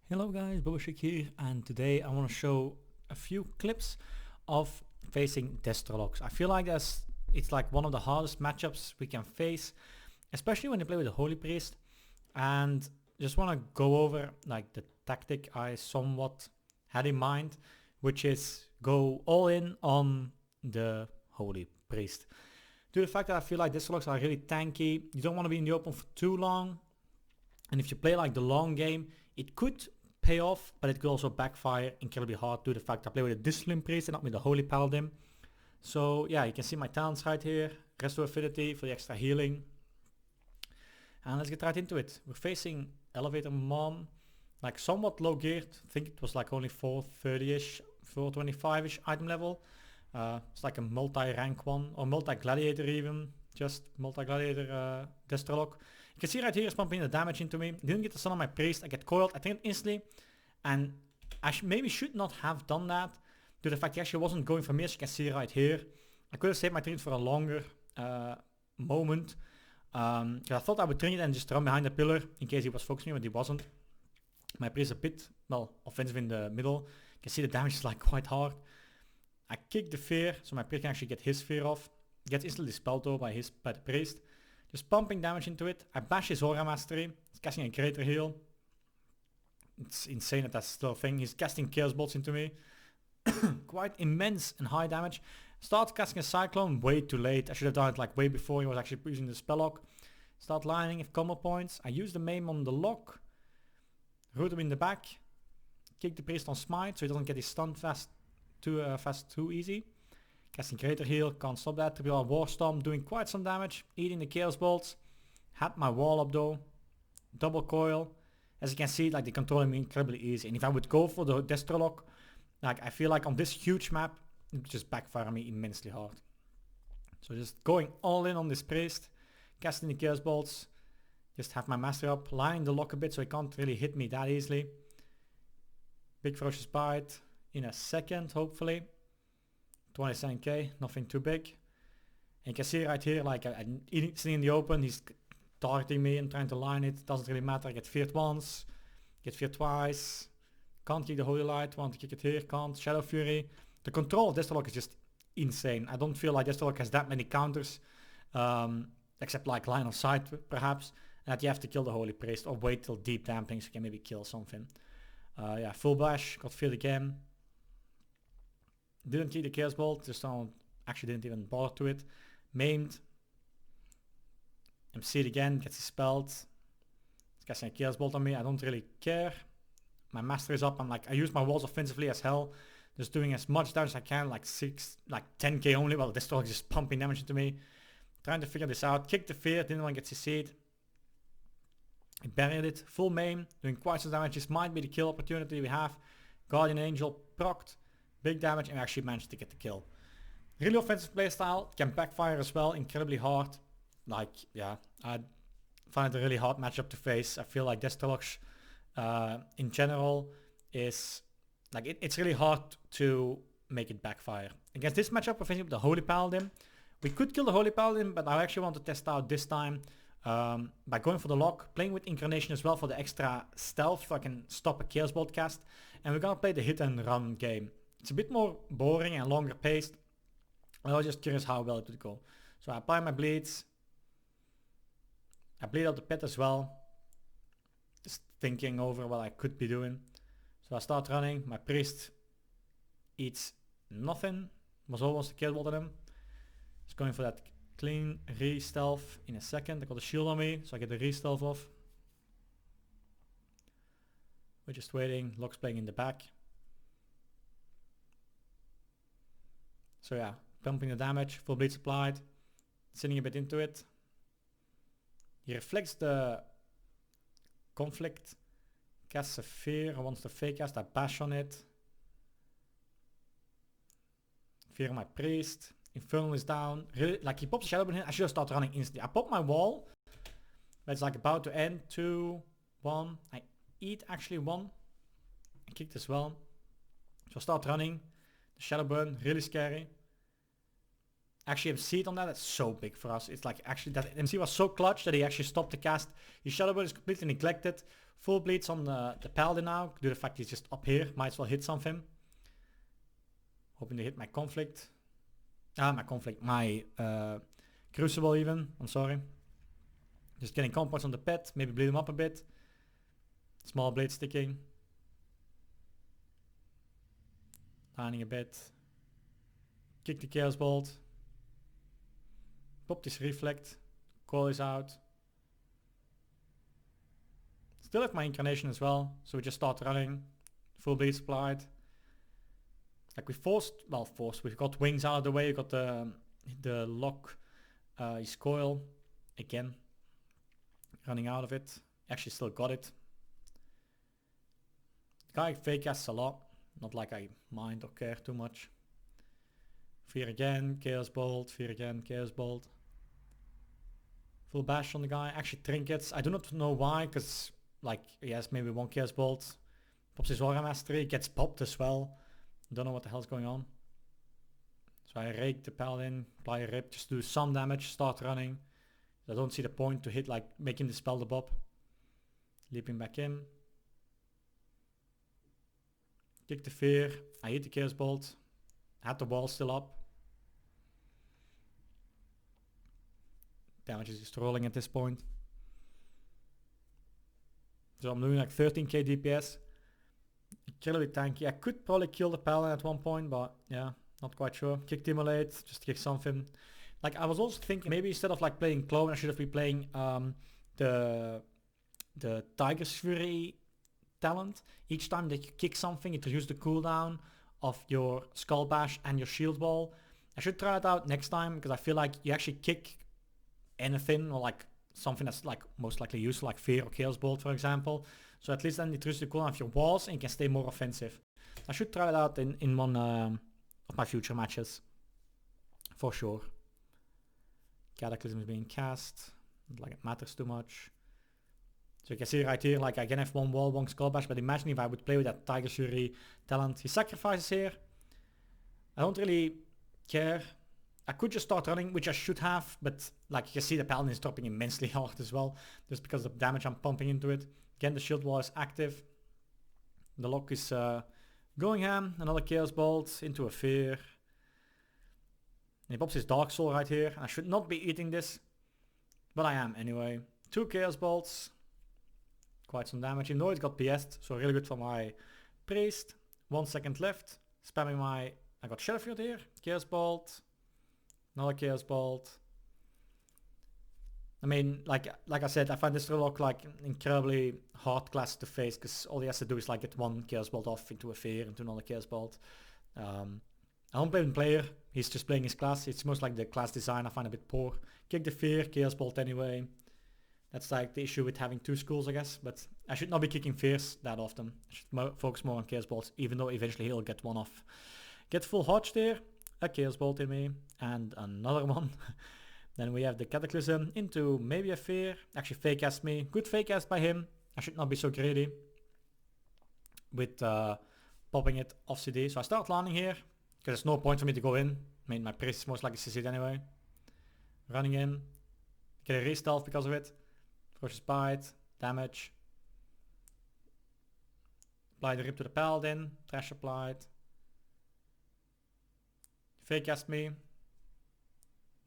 Hello guys, Boboshik here, and today I want to show a few clips of facing WARLOCKS. I feel like it's like one of the hardest matchups we can face, especially when you play with a Holy Priest, and just want to go over like the tactic I somewhat had in mind, which is go all in on the Holy Priest. Due to the fact that I feel like WARLOCKS are really tanky, you don't want to be in the open for too long, and if you play like the long game, it could pay off, but it could also backfire incredibly hard due to the fact I play with a Discipline Priest and not with the Holy Paladin. So yeah, you can see my talents right here. Restore Affinity for the extra healing. And let's get right into it. We're facing Elevator Mom, like somewhat low geared. I think it was like only 430-ish, 425-ish item level. It's like a multi-rank one, or multi-gladiator even. Just multi-gladiator Destrolock. You can see right here he's pumping the damage into me. Didn't get the stun on my priest. I get coiled. I think instantly. And I maybe should not have done that due to the fact he actually wasn't going for me, as you can see right here. I could have saved my trinket for a longer moment. I thought I would trinket and just run behind the pillar in case he was focusing me, but he wasn't. My priest a bit, well, offensive in the middle. You can see the damage is like quite hard. I kick the fear, so my priest can actually get his fear off. Gets instantly dispelled though by the priest. Just pumping damage into it. I bash his Aura Mastery. He's casting a greater heal. It's insane that that's still a thing. He's casting Chaos Bolts into me. Quite immense and high damage. Starts casting a Cyclone way too late. I should have done it like way before he was actually using the spell lock. Start lining if combo points. I use the maim on the lock. Root him in the back. Kick the priest on smite so he doesn't get his stun too easy. Casting greater heal, can't stop that. Triple War Storm doing quite some damage. Eating the Chaos Bolts. Had my wall up though. Double coil. As you can see, like, they controlling me incredibly easy. And if I would go for the Destrolock, like, I feel like on this huge map, it would just backfire me immensely hard. So just going all in on this priest. Casting the Chaos Bolts. Just have my master up. Lining the lock a bit so he can't really hit me that easily. Big Ferocious Bite in a second, hopefully. 27k, nothing too big. And you can see right here, like, sitting in the open, he's targeting me and trying to line it. Doesn't really matter. I get feared once, get feared twice. Can't kick the Holy Light, want to kick it here, can't. Shadow Fury. The control of Destrolock is just insane. I don't feel like Destrolock has that many counters, except like line of sight perhaps, and that you have to kill the Holy Priest or wait till deep damping so you can maybe kill something. Yeah, full bash, got feared again. Didn't kick the Chaos Bolt, just actually didn't even bother to it. Maimed. MC it again, gets dispelled. He's casting a Chaos Bolt on me, I don't really care. My master is up, I use my walls offensively as hell. Just doing as much damage as I can, like 10k only, while this dog is just pumping damage into me. Trying to figure this out. Kick the fear, didn't want to get CC'd. I buried it, full maim, doing quite some damage. This might be the kill opportunity we have. Guardian Angel procced. Big damage and actually managed to get the kill. Really offensive playstyle, can backfire as well, incredibly hard. Like, yeah, I find it a really hard matchup to face. I feel like WARLOCKS in general is, like, it's really hard to make it backfire. Against this matchup, we're facing with the Holy Paladin. We could kill the Holy Paladin, but I actually want to test out this time by going for the lock, playing with Incarnation as well for the extra stealth so I can stop a Chaos Bolt cast. And we're gonna play the hit and run game. It's a bit more boring and longer paced. I was just curious how well it would go. So I apply my bleeds. I bleed out the pet as well. Just thinking over what I could be doing. So I start running. My priest eats nothing. Was almost a kill bolt on him. Just going for that clean re-stealth in a second. I got a shield on me, so I get the re-stealth off. We're just waiting. Lock's playing in the back. So yeah, pumping the damage, full bleed applied, sitting a bit into it. He reflects the conflict, casts a fear, wants to fake cast, I bash on it. Fear my priest, Infernal is down. Really, like, he pops a Shadow in here, I should have started running instantly. I pop my wall, but it's like about to end. 2, 1, I eat actually 1. I kicked as well. So I start running. The Shadow Burn, really scary. actually MC'd on that. That's so big for us. It's like actually that MC was so clutch that he actually stopped the cast. His Shadow Blade is completely neglected. Full bleeds on the Paladin now, due to the fact he's just up here. Might as well hit something. Hoping to hit my Conflict. My Crucible even. I'm sorry. Just getting comp points on the pet. Maybe bleed him up a bit. Small blade sticking. Lining a bit. Kick the Chaos Bolt. Pop this Reflect. Coil is out. Still have my Incarnation as well. So we just start running. Full bleed supplied. Like we've got Wings out of the way. We got the lock. His coil. Again. Running out of it. Actually still got it. The guy fake casts a lot. Not like I mind or care too much. Fear again, Chaos Bolt, fear again, Chaos Bolt. Full bash on the guy. Actually trinkets. I do not know why, because like he has maybe one Chaos Bolt. Pops his Aura Mastery, gets popped as well. Don't know what the hell's going on. So I rake the Paladin, apply a rip, just do some damage, start running. I don't see the point to hit like making the spell the bob. Leaping back in. Kick the fear. I hit the Chaos Bolt. Had the wall still up. Damage is just rolling at this point. So I'm doing like 13k DPS. Incredibly tanky. I could probably kill the Paladin at one point, but yeah, not quite sure. Kick Immolate, just kick something. Like I was also thinking maybe instead of like playing Clone, I should have been playing the Tiger's Fury talent. Each time that you kick something, it reduces the cooldown of your Skull Bash and your Shield Wall. I should try it out next time because I feel like you actually kick anything or like something that's like most likely useful, like Fear or Chaos Bolt for example. So at least then it reduces the cooldown of your walls and you can stay more offensive. I should try it out in one of my future matches. For sure. Cataclysm is being cast. Not like it matters too much. So you can see right here, like I can have one wall, one Skull Bash, but imagine if I would play with that Tiger Fury talent. He sacrifices here. I don't really care. I could just start running, which I should have, but like you can see the Paladin is dropping immensely hard as well, just because of the damage I'm pumping into it. Again, the Shield Wall is active. The lock is going ham. Another Chaos Bolt into a Fear. And he pops his Dark Soul right here. I should not be eating this, but I am anyway. 2 Chaos Bolts. Quite some damage, even though it got PS'd, so really good for my Priest. 1 second left. Spamming my... I got Shadowfield here. Chaos Bolt. Another Chaos Bolt. I mean, like I said, I find this Warlock like incredibly hard class to face because all he has to do is like get one Chaos Bolt off into a Fear, into another Chaos Bolt. I don't play with player, he's just playing his class. It's most like the class design I find a bit poor. Kick the Fear, Chaos Bolt anyway. That's like the issue with having 2 schools, I guess. But I should not be kicking Fears that often. I should focus more on Chaos Bolts, even though eventually he'll get one off. Get full Hodge there. A Chaos Bolt in me. And another one. Then we have the Cataclysm into maybe a Fear. Actually fake cast me. Good fake cast by him. I should not be so greedy with popping it off CD. So I start landing here. Because there's no point for me to go in. I mean, my Priest is most likely CC'd anyway. Running in. Get a re-stealth because of it. Ferocious Bite. Damage. Apply the Rip to the Paladin. Trash applied. Fake cast me.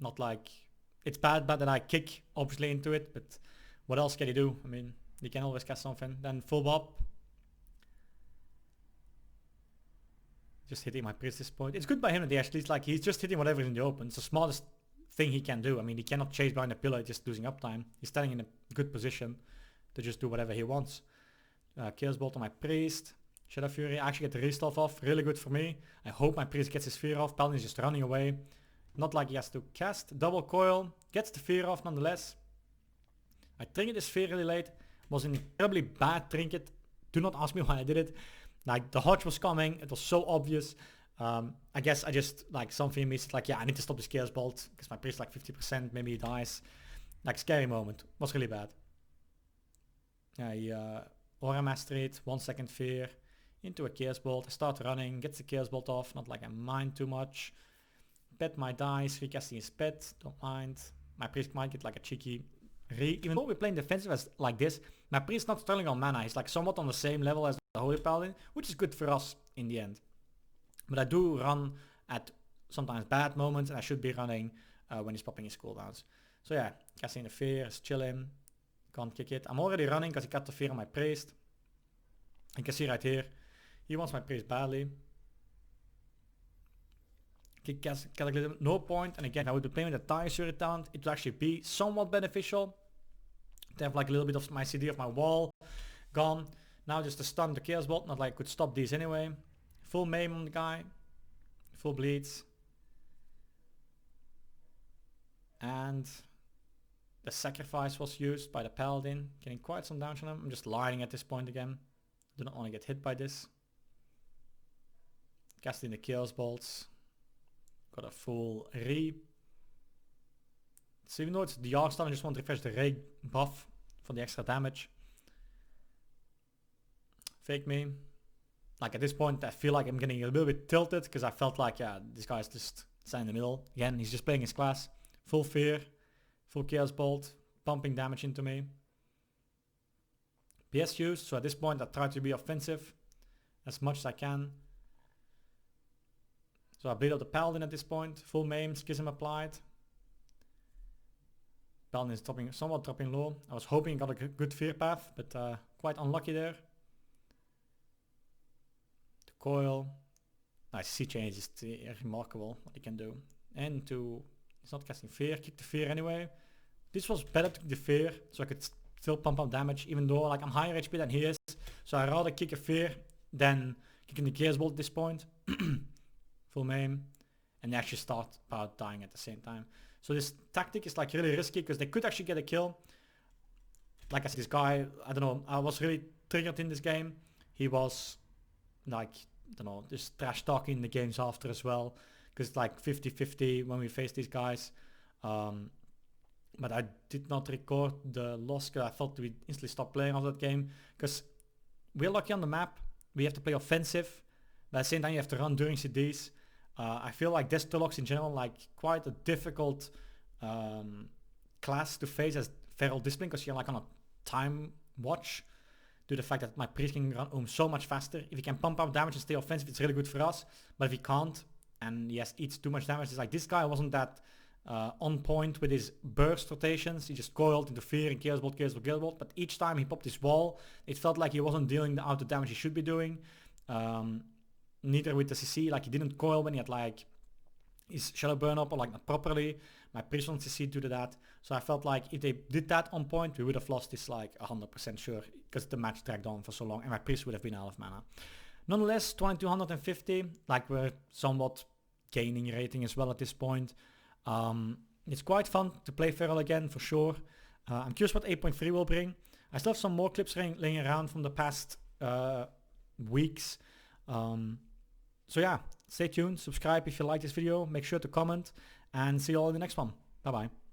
Not like... It's bad that I kick obviously into it, but what else can you do? I mean, you can always cast something. Then full bob. Just hitting my Priest this point. It's good by him that he actually is like, he's just hitting whatever is in the open. It's the smartest thing he can do. I mean, he cannot chase behind a pillar just losing uptime. He's standing in a good position to just do whatever he wants. Chaos Bolt on my Priest. Shadow Fury. I actually get the re-stealth off. Really good for me. I hope my Priest gets his Fear off. Paladin is just running away. Not like he has to cast. Double coil. Gets the Fear off nonetheless. I trinket this Fear really late. Was an incredibly bad trinket. Do not ask me why I did it. Like the Hodge was coming. It was so obvious. I guess I just like something missed. Like, yeah, I need to stop this Chaos Bolt. Because my Priest like 50%. Maybe he dies. Like scary moment. Was really bad. I Aura Mastery it. 1 second Fear. Into a Chaos Bolt. I start running. Gets the Chaos Bolt off. Not like I mind too much. pet my dice, recasting his pet, don't mind. My priest might get like a cheeky even though we're playing defensive as like this, my priest not struggling on mana. He's like somewhat on the same level as the Holy Paladin, which is good for us in the end. But I do run at sometimes bad moments, and I should be running when he's popping his cooldowns. So yeah, casting the fear is chilling. Can't kick it. I'm already running because he got the fear on my priest. You can see right here, he wants my priest badly. Kick Cataclysm, no point. And again, if I would be playing with a Dire Surgeon, it would actually be somewhat beneficial to have like a little bit of my CD of my wall gone. Now just to stun the Chaos Bolt, not like I could stop these anyway. Full maim on the guy, full bleeds. And the sacrifice was used by the Paladin, getting quite some damage on him. I'm just lying at this point again. Do not want to get hit by this. Casting the Chaos Bolts. Got a full re. So even though it's the Arc, I just want to refresh the Ray buff for the extra damage. Fake me. Like at this point I feel like I'm getting a little bit tilted because I felt like, yeah, this guy's just standing in the middle. Again, he's just playing his class. Full fear, full Chaos Bolt, pumping damage into me. PS used, so at this point I try to be offensive as much as I can. So I bleed out the Paladin at this point. Full maim, Schism applied. Paladin is somewhat dropping low. I was hoping he got a good fear path, but quite unlucky there. The coil. Nice C change is remarkable what he can do. And he's not casting fear, kick the fear anyway. This was better to kick the fear, so I could still pump up damage, even though like I'm higher HP than he is. So I'd rather kick a fear than kicking the Chaos Bolt at this point. Full maim, and they actually start about dying at the same time. So this tactic is like really risky because they could actually get a kill. Like I said, this guy, I don't know, I was really triggered in this game. He was like, I don't know, just trash talking the games after as well, because it's like 50-50 when we face these guys. But I did not record the loss because I thought we instantly stopped playing after that game, because we're lucky on the map. We have to play offensive, but at the same time you have to run during CDs. I feel like Destrolocks in general like quite a difficult class to face as Feral Discipline, because you're like on a time watch due to the fact that my priest can run home so much faster. If he can pump up damage and stay offensive, it's really good for us. But if he can't and he eats too much damage, it's like this guy wasn't that on point with his burst rotations. He just coiled into fear and Chaos Bolt, Chaos Bolt, Chaos Bolt. But each time he popped his wall, it felt like he wasn't dealing out the damage he should be doing. Neither with the CC, like he didn't coil when he had like his shadow burn up or like not properly. My priest on CC due to that. So I felt like if they did that on point, we would have lost this like 100% sure, because the match dragged on for so long and my priest would have been out of mana. Nonetheless, 2250, like we're somewhat gaining rating as well at this point. It's quite fun to play Feral again for sure. I'm curious what 8.3 will bring. I still have some more clips laying around from the past weeks. So yeah, stay tuned, subscribe if you like this video, make sure to comment, and see you all in the next one. Bye bye.